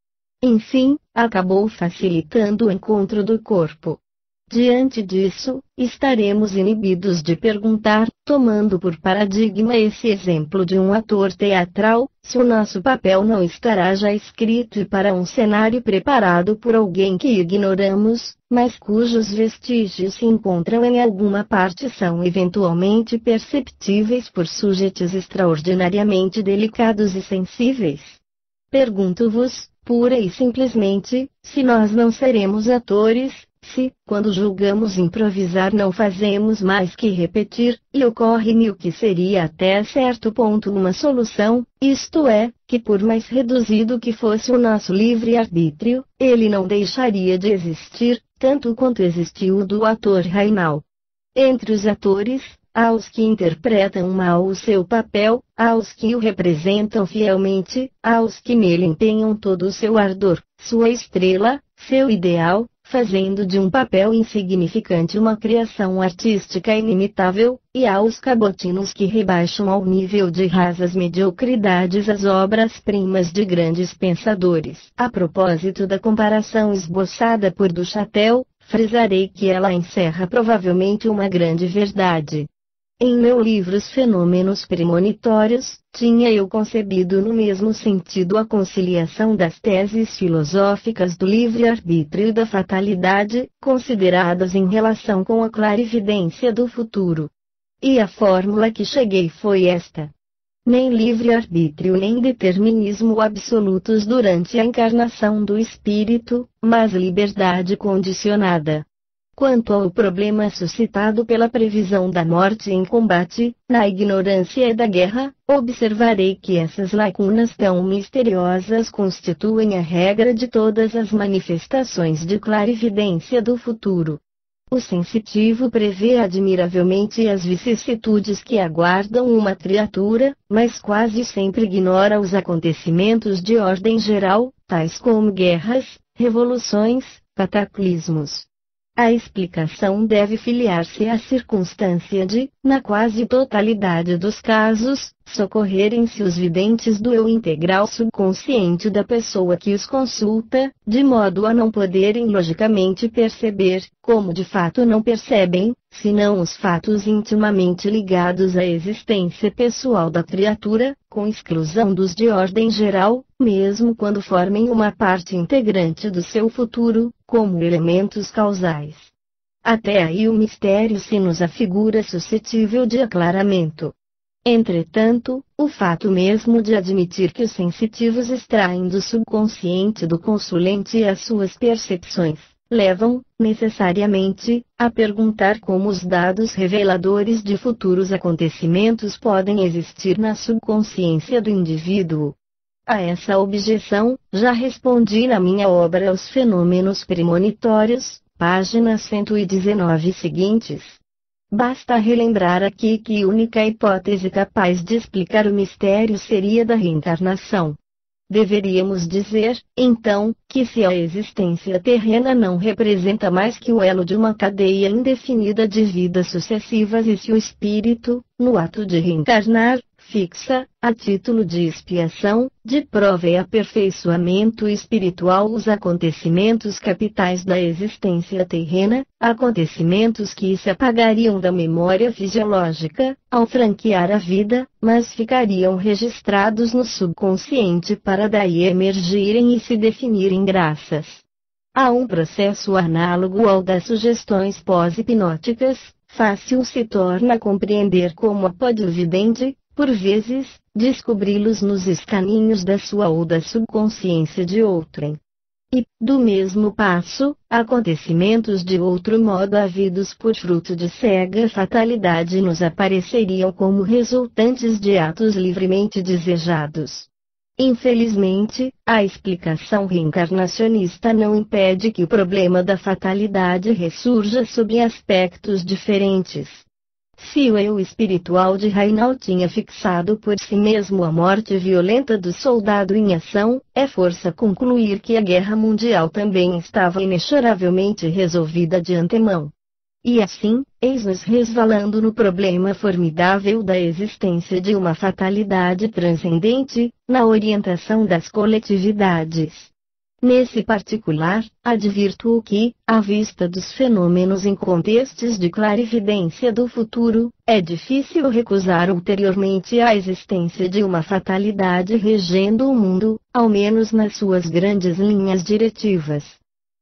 Enfim, acabou facilitando o encontro do corpo. Diante disso, estaremos inibidos de perguntar, tomando por paradigma esse exemplo de um ator teatral, se o nosso papel não estará já escrito e para um cenário preparado por alguém que ignoramos, mas cujos vestígios se encontram em alguma parte e são eventualmente perceptíveis por sujeitos extraordinariamente delicados e sensíveis. Pergunto-vos, pura e simplesmente, se nós não seremos atores, se, quando julgamos improvisar não fazemos mais que repetir, e ocorre-me o que seria até certo ponto uma solução, isto é, que por mais reduzido que fosse o nosso livre-arbítrio, ele não deixaria de existir, tanto quanto existiu o do ator Rainal. Entre os atores, há os que interpretam mal o seu papel, há os que o representam fielmente, há os que nele empenham todo o seu ardor, sua estrela, seu ideal, fazendo de um papel insignificante uma criação artística inimitável, e há os cabotinos que rebaixam ao nível de rasas mediocridades as obras-primas de grandes pensadores. A propósito da comparação esboçada por Duchatel, frisarei que ela encerra provavelmente uma grande verdade. Em meu livro Os Fenômenos Premonitórios, tinha eu concebido no mesmo sentido a conciliação das teses filosóficas do livre-arbítrio e da fatalidade, consideradas em relação com a clarividência do futuro. E a fórmula que cheguei foi esta: nem livre-arbítrio nem determinismo absolutos durante a encarnação do espírito, mas liberdade condicionada. Quanto ao problema suscitado pela previsão da morte em combate, na ignorância da guerra, observarei que essas lacunas tão misteriosas constituem a regra de todas as manifestações de clarividência do futuro. O sensitivo prevê admiravelmente as vicissitudes que aguardam uma criatura, mas quase sempre ignora os acontecimentos de ordem geral, tais como guerras, revoluções, cataclismos. A explicação deve filiar-se à circunstância de, na quase totalidade dos casos, socorrerem-se os videntes do eu integral subconsciente da pessoa que os consulta, de modo a não poderem logicamente perceber, como de fato não percebem, senão os fatos intimamente ligados à existência pessoal da criatura, com exclusão dos de ordem geral, mesmo quando formem uma parte integrante do seu futuro, como elementos causais. Até aí o mistério se nos afigura suscetível de aclaramento. Entretanto, o fato mesmo de admitir que os sensitivos extraem do subconsciente do consulente as suas percepções, levam, necessariamente, a perguntar como os dados reveladores de futuros acontecimentos podem existir na subconsciência do indivíduo. A essa objeção, já respondi na minha obra Os Fenômenos Premonitórios, páginas 119 seguintes. Basta relembrar aqui que a única hipótese capaz de explicar o mistério seria da reencarnação. Deveríamos dizer, então, que se a existência terrena não representa mais que o elo de uma cadeia indefinida de vidas sucessivas e se o espírito, no ato de reencarnar, fixa, a título de expiação, de prova e aperfeiçoamento espiritual os acontecimentos capitais da existência terrena, acontecimentos que se apagariam da memória fisiológica, ao franquear a vida, mas ficariam registrados no subconsciente para daí emergirem e se definirem graças a um processo análogo ao das sugestões pós-hipnóticas. Fácil se torna compreender como pode o vidente, por vezes, descobri-los nos escaninhos da sua ou da subconsciência de outrem. E, do mesmo passo, acontecimentos de outro modo havidos por fruto de cega fatalidade nos apareceriam como resultantes de atos livremente desejados. Infelizmente, a explicação reencarnacionista não impede que o problema da fatalidade ressurja sob aspectos diferentes. Se o eu espiritual de Reinald tinha fixado por si mesmo a morte violenta do soldado em ação, é força concluir que a guerra mundial também estava inexoravelmente resolvida de antemão. E assim, eis-nos resvalando no problema formidável da existência de uma fatalidade transcendente, na orientação das coletividades. Nesse particular, advirto que, à vista dos fenômenos em contextos de clarividência do futuro, é difícil recusar ulteriormente a existência de uma fatalidade regendo o mundo, ao menos nas suas grandes linhas diretivas.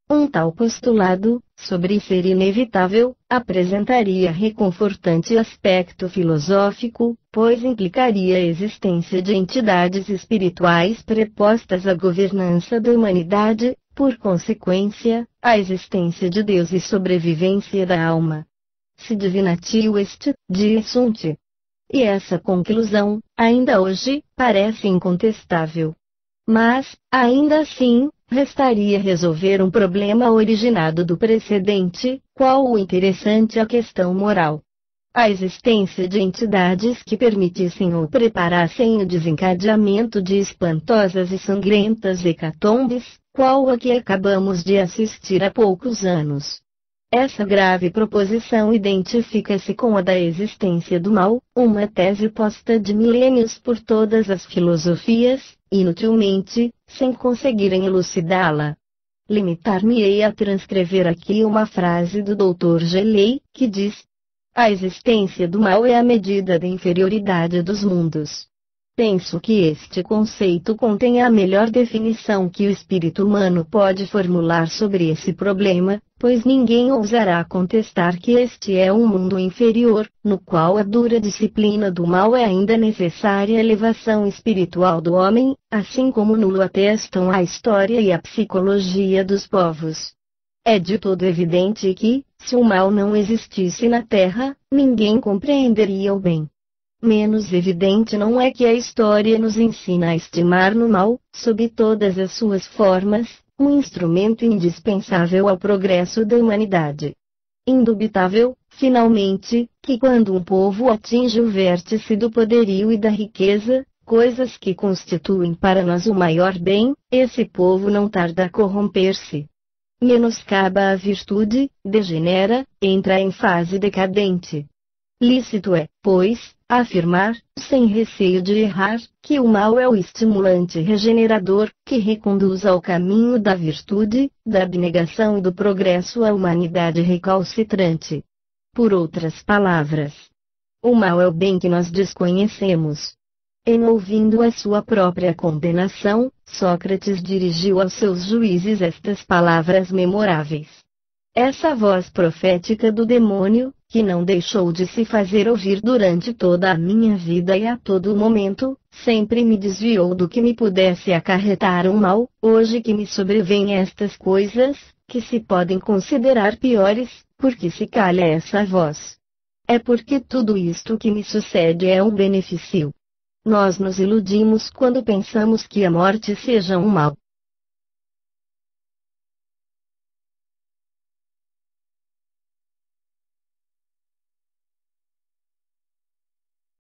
Um tal postulado, sobre ser inevitável, apresentaria reconfortante aspecto filosófico, pois implicaria a existência de entidades espirituais prepostas à governança da humanidade, por consequência, a existência de Deus e sobrevivência da alma. Se divinatio est, die sunt. E essa conclusão, ainda hoje, parece incontestável. Mas, ainda assim, restaria resolver um problema originado do precedente, qual o interessante a questão moral. A existência de entidades que permitissem ou preparassem o desencadeamento de espantosas e sangrentas hecatombes, qual a que acabamos de assistir há poucos anos. Essa grave proposição identifica-se com a da existência do mal, uma tese posta de milênios por todas as filosofias, inutilmente, sem conseguirem elucidá-la. Limitar-me-ei a transcrever aqui uma frase do Dr. Gelei, que diz: a existência do mal é a medida da inferioridade dos mundos. Penso que este conceito contém a melhor definição que o espírito humano pode formular sobre esse problema, pois ninguém ousará contestar que este é um mundo inferior, no qual a dura disciplina do mal é ainda necessária elevação espiritual do homem, assim como nulo atestam a história e a psicologia dos povos. É de todo evidente que, se o mal não existisse na Terra, ninguém compreenderia o bem. Menos evidente não é que a história nos ensina a estimar no mal, sob todas as suas formas, um instrumento indispensável ao progresso da humanidade. Indubitável, finalmente, que quando um povo atinge o vértice do poderio e da riqueza, coisas que constituem para nós o maior bem, esse povo não tarda a corromper-se. Menoscaba a virtude, degenera, entra em fase decadente. Lícito é, pois, afirmar, sem receio de errar, que o mal é o estimulante regenerador, que reconduz ao caminho da virtude, da abnegação e do progresso a humanidade recalcitrante. Por outras palavras, o mal é o bem que nós desconhecemos. Em ouvindo a sua própria condenação, Sócrates dirigiu aos seus juízes estas palavras memoráveis. Essa voz profética do demônio, que não deixou de se fazer ouvir durante toda a minha vida e a todo momento, sempre me desviou do que me pudesse acarretar um mal. Hoje que me sobrevêm estas coisas, que se podem considerar piores, porque se calha essa voz? É porque tudo isto que me sucede é um benefício. Nós nos iludimos quando pensamos que a morte seja um mal.